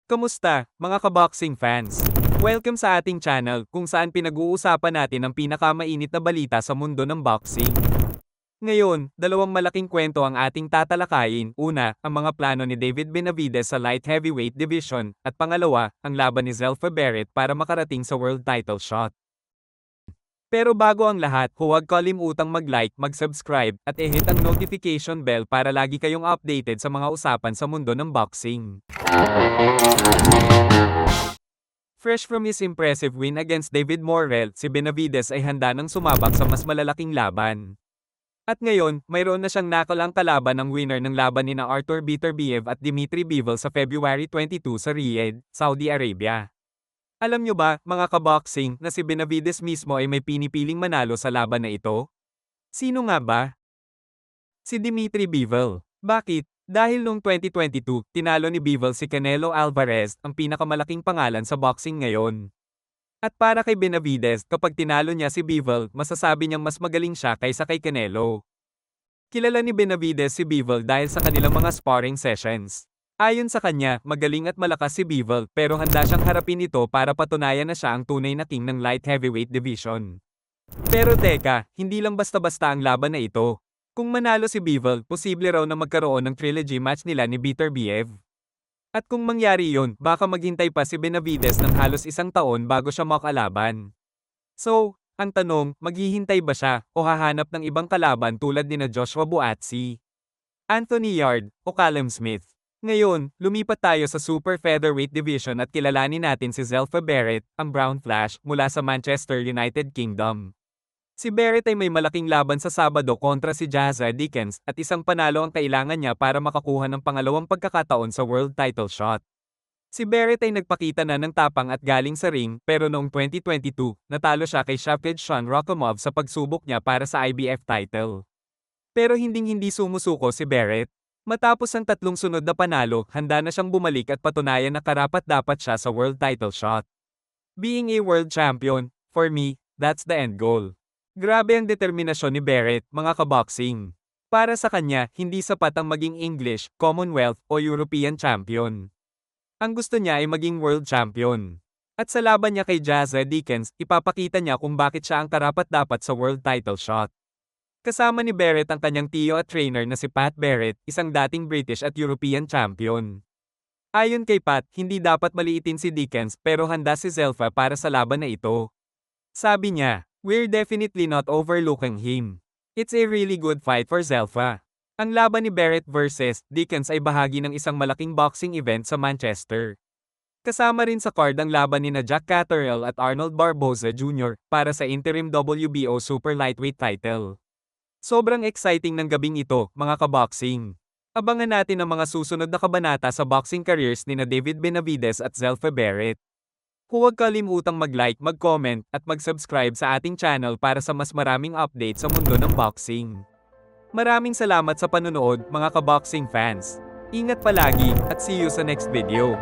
Kamusta, mga kaboxing fans? Welcome sa ating channel kung saan pinag-uusapan natin ang pinakamainit na balita sa mundo ng boxing. Ngayon, dalawang malaking kwento ang ating tatalakayin. Una, ang mga plano ni David Benavidez sa light heavyweight division, at pangalawa, ang laban ni Zelfa Barrett para makarating sa world title shot. Pero bago ang lahat, huwag kalimutang mag-like, mag-subscribe, at i-hit ang notification bell para lagi kayong updated sa mga usapan sa mundo ng boxing. Fresh from his impressive win against David Morrell, si Benavidez ay handa nang sumabak sa mas malalaking laban. At ngayon, mayroon na siyang nakalang kalaban ng winner ng laban ni Artur Beterbiev at Dmitry Bivol sa February 22 sa Riyadh, Saudi Arabia. Alam nyo ba, mga kaboxing, na si Benavidez mismo ay may pinipiling manalo sa laban na ito? Sino nga ba? Si Dmitry Bivol. Bakit? Dahil noong 2022, tinalo ni Bivol si Canelo Alvarez, ang pinakamalaking pangalan sa boxing ngayon. At para kay Benavidez, kapag tinalo niya si Bivol, masasabi niyang mas magaling siya kaysa kay Canelo. Kilala ni Benavidez si Bivol dahil sa kanilang mga sparring sessions. Ayon sa kanya, magaling at malakas si Bivol pero handa siyang harapin ito para patunayan na siya ang tunay na king ng light heavyweight division. Pero teka, hindi lang basta-basta ang laban na ito. Kung manalo si Bivol, posible raw na magkaroon ng trilogy match nila ni Beterbiev. At kung mangyari yun, baka maghintay pa si Benavidez ng halos isang taon bago siya makalaban. So, ang tanong, maghihintay ba siya o hahanap ng ibang kalaban tulad ni Joshua Buatsi, Anthony Yarde, o Callum Smith? Ngayon, lumipat tayo sa super featherweight division at kilalanin natin si Zelfa Barrett, ang Brown Flash, mula sa Manchester United Kingdom. Si Barrett ay may malaking laban sa Sabado kontra si Jazza Dickens at isang panalo ang kailangan niya para makakuha ng pangalawang pagkakataon sa world title shot. Si Barrett ay nagpakita na ng tapang at galing sa ring pero noong 2022, natalo siya kay Shavkat Rakhmonov sa pagsubok niya para sa IBF title. Pero hinding-hindi sumusuko si Barrett. Matapos ang tatlong sunod na panalo, handa na siyang bumalik at patunayan na karapat-dapat siya sa world title shot. Being a world champion, for me, that's the end goal. Grabe ang determinasyon ni Barrett, mga kaboxing. Para sa kanya, hindi sapat ang maging English, Commonwealth, o European champion. Ang gusto niya ay maging world champion. At sa laban niya kay Jazza Dickens, ipapakita niya kung bakit siya ang karapat-dapat sa world title shot. Kasama ni Barrett ang kanyang tiyo at trainer na si Pat Barrett, isang dating British at European champion. Ayon kay Pat, hindi dapat maliitin si Dickens pero handa si Zelfa para sa laban na ito. Sabi niya, "We're definitely not overlooking him. It's a really good fight for Zelfa." Ang laban ni Barrett versus Dickens ay bahagi ng isang malaking boxing event sa Manchester. Kasama rin sa card ang laban ni Jack Catterall at Arnold Barboza Jr. para sa interim WBO super lightweight title. Sobrang exciting ng gabing ito, mga kaboxing. Abangan natin ang mga susunod na kabanata sa boxing careers ni David Benavidez at Zelfa Barrett. Huwag kalimutang mag-like, mag-comment, at mag-subscribe sa ating channel para sa mas maraming updates sa mundo ng boxing. Maraming salamat sa panonood, mga kaboxing fans. Ingat palagi, at see you sa next video.